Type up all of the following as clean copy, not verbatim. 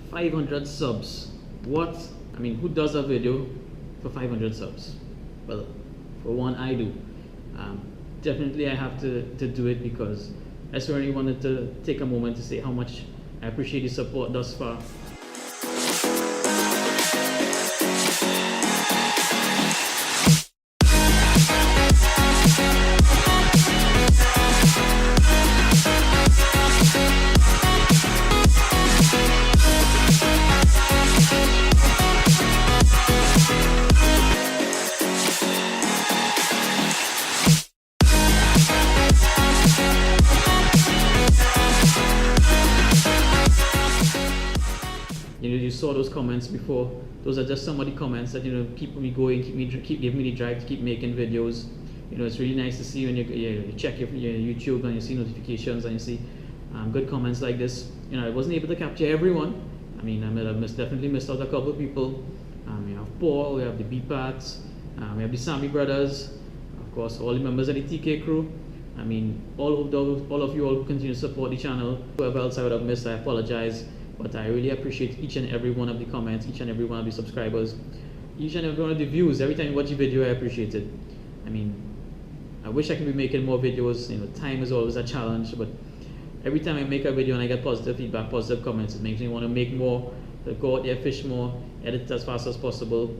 500 subs. What? I mean, who does a video for 500 subs? Well, for one, I do. Definitely I have to do it because I certainly wanted to take a moment to say how much I appreciate the support thus far. You saw those comments before. Those are just some of the comments that keep me going, keep giving me the drive to keep making videos. It's really nice to see when you check your YouTube and you see notifications and you see good comments like this. I wasn't able to capture everyone. I mean, I definitely missed out a couple of people. We have Paul, we have the B-Pats, we have the Sammy brothers, of course, all the members of the TK crew. I mean, all of you all who continue to support the channel. Whoever else I would have missed, I apologize. But I really appreciate each and every one of the comments, each and every one of the subscribers, each and every one of the views. Every time you watch a video, I appreciate it. I mean, I wish I could be making more videos. Time is always a challenge, but every time I make a video and I get positive feedback, positive comments, it makes me want to make more, to go out there, fish more, edit as fast as possible,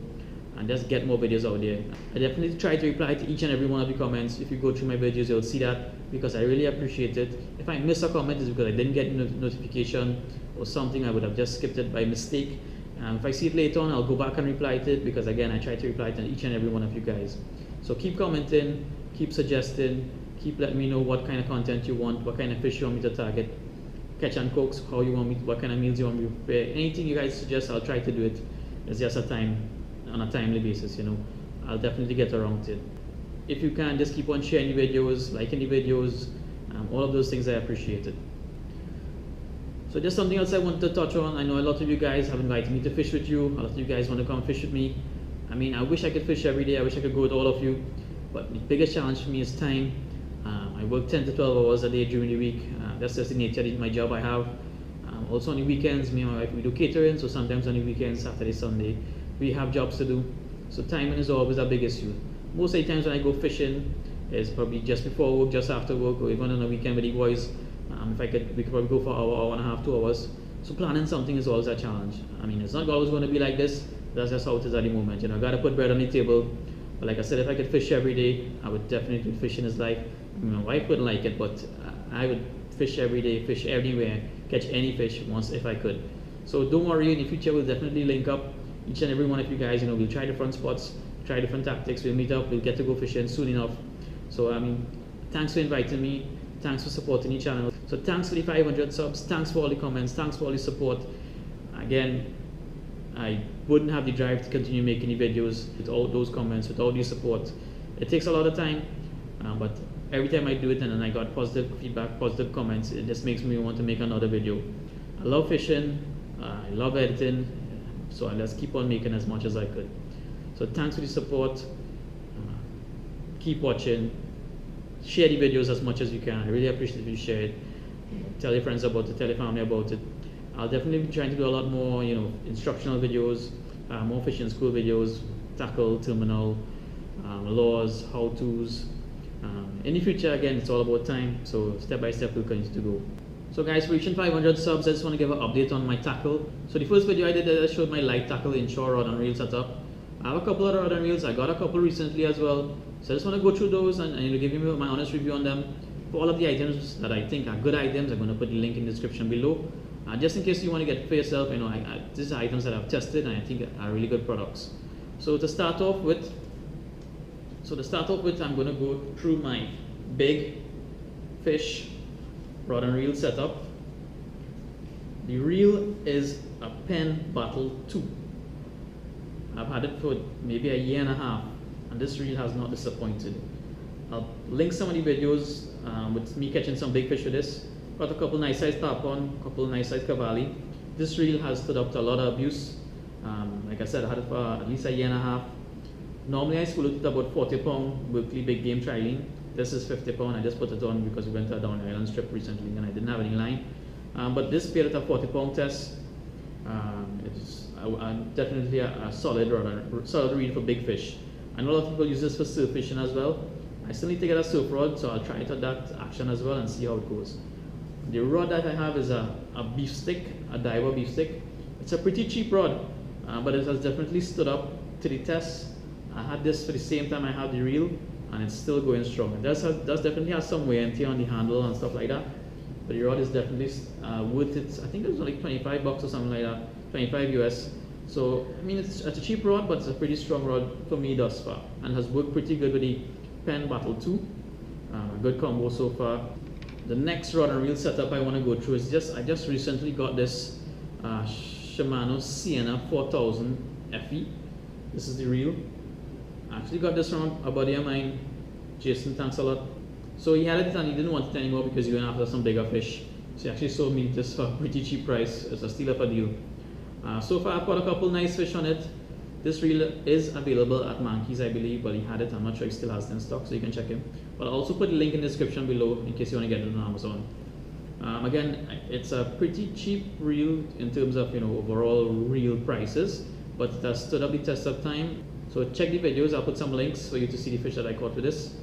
and just get more videos out there. I definitely try to reply to each and every one of the comments. If you go through my videos, you'll see that, because I really appreciate it. If I miss a comment, it's because I didn't get a notification or something. I would have just skipped it by mistake. If I see it later on, I'll go back and reply to it, because again, I try to reply to each and every one of you guys. So keep commenting, keep suggesting, keep letting me know what kind of content you want, what kind of fish you want me to target, catch and cooks, how you want me, what kind of meals you want me to prepare. Anything you guys suggest, I'll try to do it. It's just on a timely basis. I'll definitely get around to it. If you can, just keep on sharing the videos, liking the videos, all of those things, I appreciate it. So just something else I wanted to touch on. I know a lot of you guys have invited me to fish with you. A lot of you guys want to come fish with me. I mean, I wish I could fish every day. I wish I could go with all of you. But the biggest challenge for me is time. I work 10 to 12 hours a day during the week. That's just the nature of my job I have. Also on the weekends, me and my wife, we do catering. So sometimes on the weekends, Saturday, Sunday, we have jobs to do. So timing is always our big issue. Most of the times when I go fishing, it's probably just before work, just after work, or even on a weekend with the boys. We could probably go for an hour and a half, 2 hours. So planning something is always a challenge. I mean, it's not always going to be like this. That's just how it is at the moment. I got to put bread on the table. But like I said, if I could fish every day, I would definitely fish in his life. I mean, my wife wouldn't like it, but I would fish every day, fish anywhere, catch any fish once if I could. So don't worry, in the future we'll definitely link up. Each and every one of you guys, we'll try different spots, try different tactics. We'll meet up, we'll get to go fishing soon enough. So I mean, thanks for inviting me. Thanks for supporting the channel. So thanks for the 500 subs. Thanks for all the comments. Thanks for all the support. Again, I wouldn't have the drive to continue making the videos without those comments, without your support. It takes a lot of time, but every time I do it and then I got positive feedback, positive comments, it just makes me want to make another video. I love fishing. I love editing. So I'll just keep on making as much as I could. So thanks for the support. Keep watching. Share the videos as much as you can. I really appreciate if you share it. Tell your friends about it, tell your family about it. I'll definitely be trying to do a lot more, instructional videos, more fishing school videos, tackle, terminal, laws, how-tos. In the future, again, it's all about time. So step by step, we'll continue to go. So guys, for reaching 500 subs, I just want to give an update on my tackle. So the first video I did, I showed my light tackle Inshore rod and reel setup. I have a couple of rod and reels. I got a couple recently as well. So I just want to go through those and give you my honest review on them. For all of the items that I think are good items, I'm going to put the link in the description below. Just in case you want to get for yourself, these are items that I've tested and I think are really good products. So to start off with, I'm going to go through my big fish rod and reel setup. The reel is a Penn Battle 2. I've had it for maybe a year and a half, and this reel has not disappointed. I'll link some of the videos with me catching some big fish with this. Got a couple nice size tarpon, a couple nice size cavalli. This reel has stood up to a lot of abuse. Like I said, I had it for at least a year and a half. Normally I spool it with about 40 pound Berkeley big game trilene. This is 50 pound. I just put it on because we went to a down island trip recently and I didn't have any line. But this paired at a 40 pound test. It's definitely a solid rod, solid reel for big fish. I know a lot of people use this for surf fishing as well. I still need to get a surf rod, so I'll try it at that action as well and see how it goes. The rod that I have is a beef stick, a diver beef stick. It's a pretty cheap rod, but it has definitely stood up to the test. I had this for the same time I had the reel, and it's still going strong. It does definitely have some wear and tear on the handle and stuff like that, but the rod is definitely worth it. I think it was like 25 bucks or something like that, 25 US. So I mean, it's a cheap rod, but it's a pretty strong rod for me thus far, and has worked pretty good with the Pen Battle 2. Good combo so far. The next rod and reel setup I want to go through is I just recently got this Shimano Sienna 4000 FE. This is the reel. I actually got this from a buddy of mine, Jason, thanks a lot. So he had it and he didn't want it anymore because he went after some bigger fish. So he actually sold me this for a pretty cheap price. It's a steal of a deal. So far I've got a couple nice fish on it. This reel is available at Mankeys, I believe, but he had it. I'm not sure he still has it in stock, so you can check him. But I'll also put the link in the description below in case you want to get it on Amazon. Again, it's a pretty cheap reel in terms of overall reel prices, but it has stood up the test of time. So check the videos. I'll put some links for you to see the fish that I caught with this.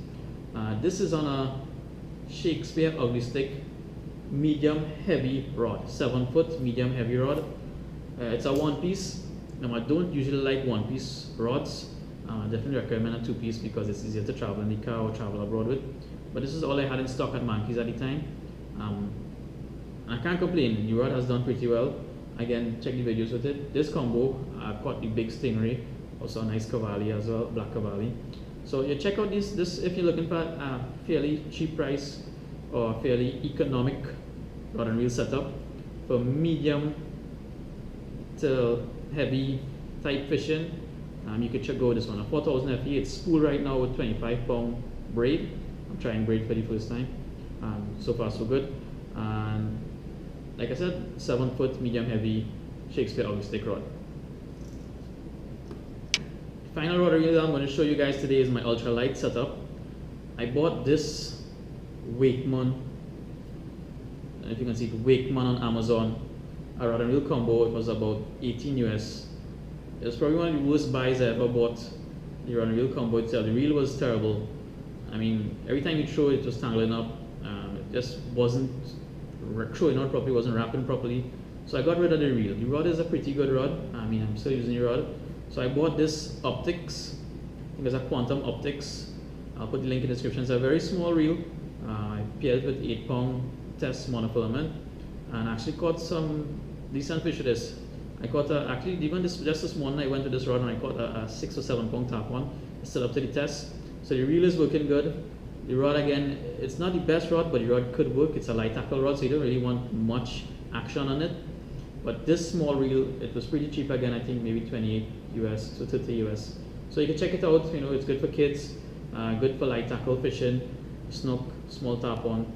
This is on a Shakespeare ugly stick, medium heavy rod, 7 foot medium heavy rod. It's a 1-piece. Now I don't usually like 1-piece rods. I definitely recommend a 2-piece because it's easier to travel in the car or travel abroad with. But this is all I had in stock at Mankeys at the time. And I can't complain. The rod has done pretty well. Again, check the videos with it. This combo, I caught the big stingray, also a nice cavali as well, black cavali. So you check out this if you're looking for a fairly cheap price or fairly economic rod and reel setup for medium to heavy type fishing. You could check out this one, a 4000 FE. It's spool right now with 25-pound braid. I'm trying braid for the first time. So far so good. And like I said, 7 foot medium heavy Shakespeare ugly stick rod. Final rod reel I'm going to show you guys today is my ultralight setup. I bought this Wakeman, if you can see, Wakeman on Amazon, a rod and reel combo. It was about 18 US. It was probably one of the worst buys I ever bought. The rod and reel combo itself, the reel was terrible. I mean, every time you throw it, it was tangling up. It just wasn't throwing out properly, wasn't wrapping properly. So I got rid of the reel. The rod is a pretty good rod. I mean, I'm still using the rod. So I bought this optics. I think it's a quantum optics. I'll put the link in the description. It's a very small reel. I paired it with 8-pound test monofilament and actually caught some decent fish with this. I caught actually even just this morning I went to this rod and I caught a 6 or 7 pound tap one. It's still up to the test. So the reel is working good. The rod, again, it's not the best rod, but the rod could work. It's a light tackle rod, so you don't really want much action on it. But this small reel, it was pretty cheap again. I think maybe 28 US to 30 US. So you can check it out. It's good for kids, good for light tackle fishing, snook, small tarpon.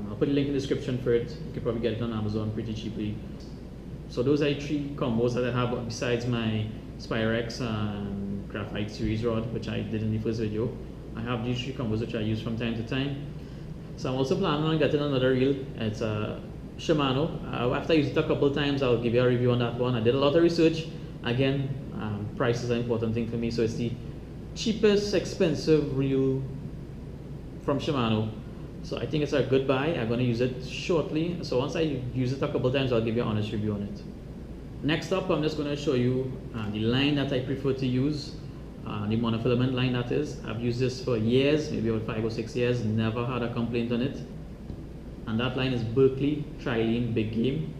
I'll put a link in the description for it. You can probably get it on Amazon pretty cheaply. So those are the 3 combos that I have besides my Spyrex and Graphite series rod, which I did in the first video. I have these 3 combos which I use from time to time. So I'm also planning on getting another reel. It's a Shimano. After I use it a couple of times, I'll give you a review on that one. I did a lot of research. Again, price is an important thing for me, so it's the cheapest expensive reel from Shimano. So I think it's a good buy. I'm going to use it shortly. So once I use it a couple of times, I'll give you an honest review on it. Next up, I'm just going to show you the line that I prefer to use. The monofilament line, that is. I've used this for years, maybe about 5 or 6 years, never had a complaint on it. And that line is Berkeley Trilene Big Game.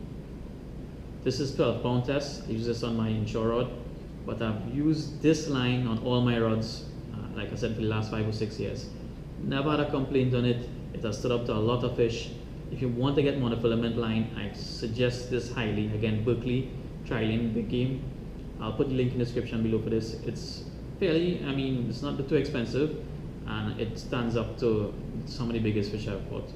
This is 12-pound test. I use this on my Inshore rod, but I've used this line on all my rods, like I said, for the last 5 or 6 years. Never had a complaint on it. It has stood up to a lot of fish. If you want to get monofilament line, I suggest this highly. Again, Berkeley Trilene Big Game. I'll put the link in the description below for this. It's fairly, I mean, it's not too expensive, and it stands up to some of the biggest fish I've caught.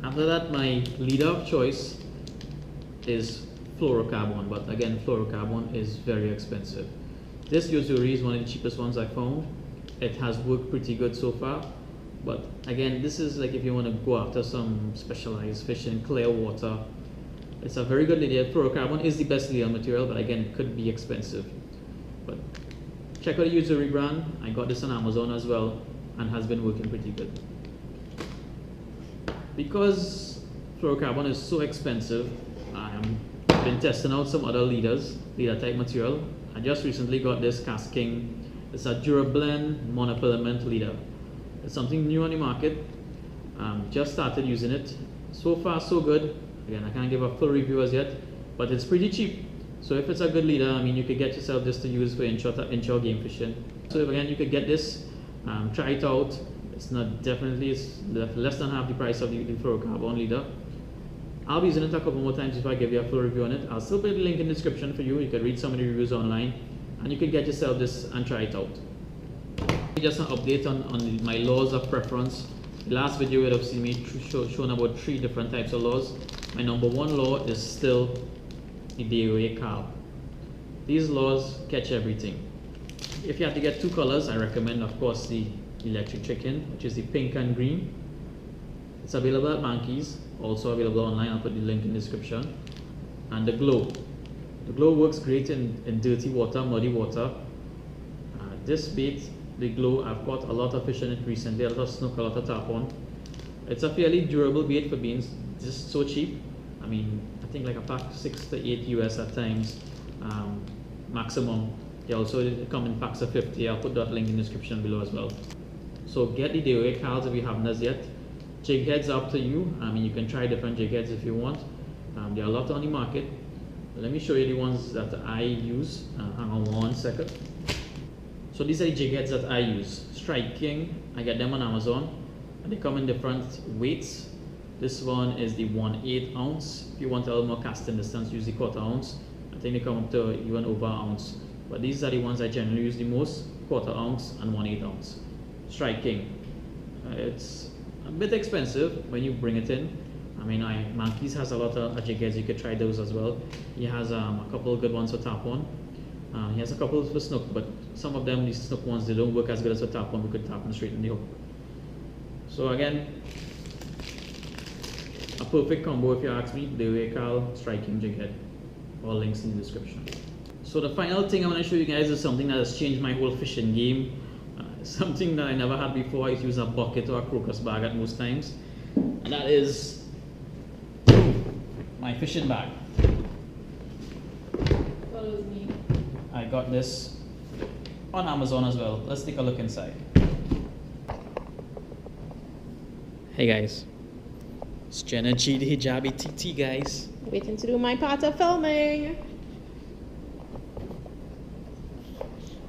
After that, my leader of choice is fluorocarbon, but again, fluorocarbon is very expensive. This Yozuri is one of the cheapest ones I found. It has worked pretty good so far, but again, this is like if you want to go after some specialized fish in clear water, It's a very good leader. Fluorocarbon is the best leader material, but again, it could be expensive. But check out the Usuri brand. I got this on Amazon as well, and has been working pretty good. Because fluorocarbon is so expensive, I've been testing out some other leader type material. I just recently got this Casking. It's a Durablend monofilament leader. It's something new on the market. Just started using it. So far, so good. Again, I can't give a full review as yet, but it's pretty cheap. So if it's a good leader, I mean, you could get yourself just to use for inshore game fishing. So again, you could get this, try it out. It's not definitely, it's less than half the price of the fluorocarbon leader. I'll be using it a couple more times before I give you a full review on it. I'll still put the link in the description for you. You can read some of the reviews online, and you can get yourself this and try it out. Just an update on my laws of preference. The last video you would have seen me shown about 3 different types of laws. My number 1 law is still the DOA carb. These laws catch everything. If you have to get 2 colors, I recommend, of course, the electric chicken, which is the pink and green. It's available at Mankeys, also available online. I'll put the link in the description. And the glow. The glow works great in dirty water, muddy water. This bait, the glow, I've caught a lot of fish in it recently, a lot of snook, a lot of tarpon. It's a fairly durable bait for being just so cheap. I mean, I think like a pack 6 to 8 US at times, maximum. They also come in packs of 50. I'll put that link in the description below as well. So get the DOA cards if you haven't as yet. Jig heads are up to you. I mean, you can try different jig heads if you want. There are a lot on the market. Let me show you the ones that I use. Hang on one second. So these are the jig heads that I use. Strike King, I get them on Amazon, and they come in different weights. This one is the 1/8 ounce. If you want a little more casting distance, use the 1/4 ounce. I think they come up to even over an ounce. But these are the ones I generally use the most: 1/4 ounce and 1/8 ounce. Strike King. It's a bit expensive when you bring it in. I mean, Mankeys has a lot of jig heads. You could try those as well. He has a couple of good ones for tarpon. He has a couple for snook, but some of them, these snook ones, they don't work as good as a tarpon. We could tap them straight in the hook. So again, a perfect combo if you ask me. DOA Carl, striking jig head. All links in the description. So the final thing I want to show you guys is something that has changed my whole fishing game. Something that I never had before. I used to use a bucket or a crocus bag at most times, and that is my fishing bag. Follows me. I got this on Amazon as well. Let's take a look inside. Hey guys, it's Jenna G, the Hijabi TT guys. Waiting to do my part of filming.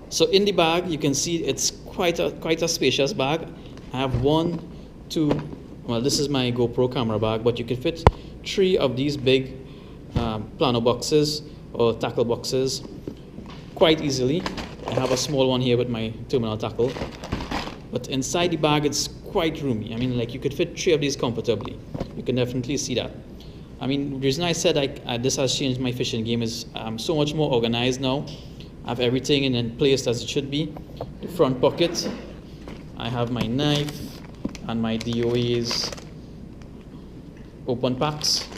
So in the bag, you can see it's quite a spacious bag. I have 1, 2. Well, this is my GoPro camera bag, but you can fit 3 of these big plano boxes or tackle boxes quite easily. I have a small one here with my terminal tackle, but inside the bag it's quite roomy. I mean, like, you could fit 3 of these comfortably. You can definitely see that. I mean, the reason I said this has changed my fishing game is I'm so much more organized now. I have everything in place as it should be. The front pocket, I have my knife and my DOA's open packs.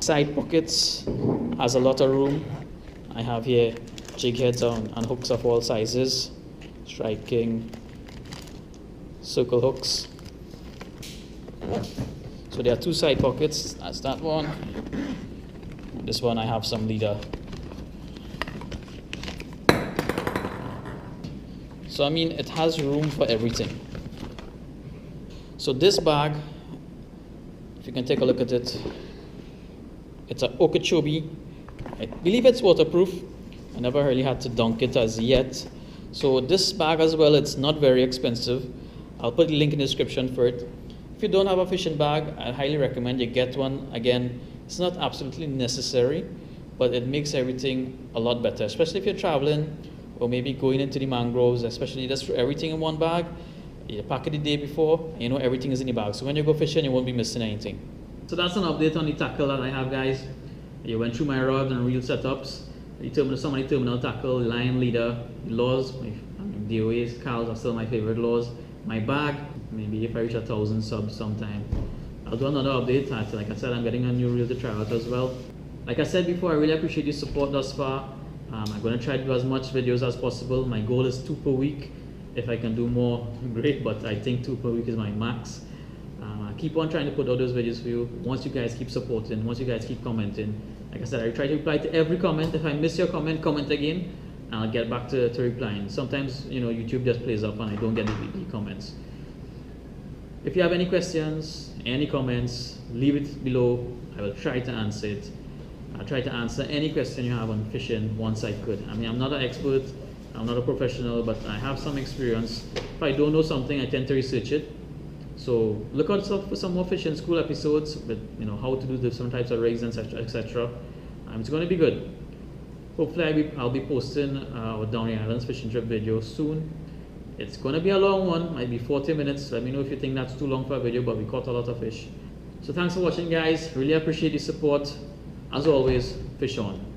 Side pockets has a lot of room. I have here jig heads and hooks of all sizes, striking, circle hooks. So there are 2 side pockets. That's that one. This one I have some leader. So I mean, it has room for everything. So this bag, if you can take a look at it, it's an Okeechobee. I believe it's waterproof. I never really had to dunk it as yet. So this bag as well, it's not very expensive. I'll put the link in the description for it. If you don't have a fishing bag, I highly recommend you get one. Again, it's not absolutely necessary, but it makes everything a lot better, especially if you're traveling or maybe going into the mangroves, especially just for everything in one bag. You pack it the day before, and you know everything is in the bag. So when you go fishing, you won't be missing anything. So that's an update on the tackle that I have, guys. You went through my rod and reel setups, some of the terminal tackle, line leader, the laws, DOAs, Carls are still my favorite laws. My bag, maybe if I reach 1,000 subs sometime, I'll do another update. Like I said, I'm getting a new reel to try out as well. Like I said before, I really appreciate your support thus far. I'm going to try to do as much videos as possible. My goal is 2 per week. If I can do more, great, but I think 2 per week is my max. I keep on trying to put out those videos for you. Once you guys keep supporting, once you guys keep commenting. Like I said, I try to reply to every comment. If I miss your comment, comment again, and I'll get back to replying. Sometimes, YouTube just plays up and I don't get the comments. If you have any questions, any comments, leave it below. I will try to answer it. I'll try to answer any question you have on fishing once I could. I mean, I'm not an expert, I'm not a professional, but I have some experience. If I don't know something, I tend to research it. So look out for some more fishing school episodes with how to do different types of rigs and etc. It's going to be good. Hopefully I'll be posting our Down the Islands fishing trip video soon. It's going to be a long one, might be 40 minutes. Let me know if you think that's too long for a video, but we caught a lot of fish. So thanks for watching, guys. Really appreciate the support. As always, fish on.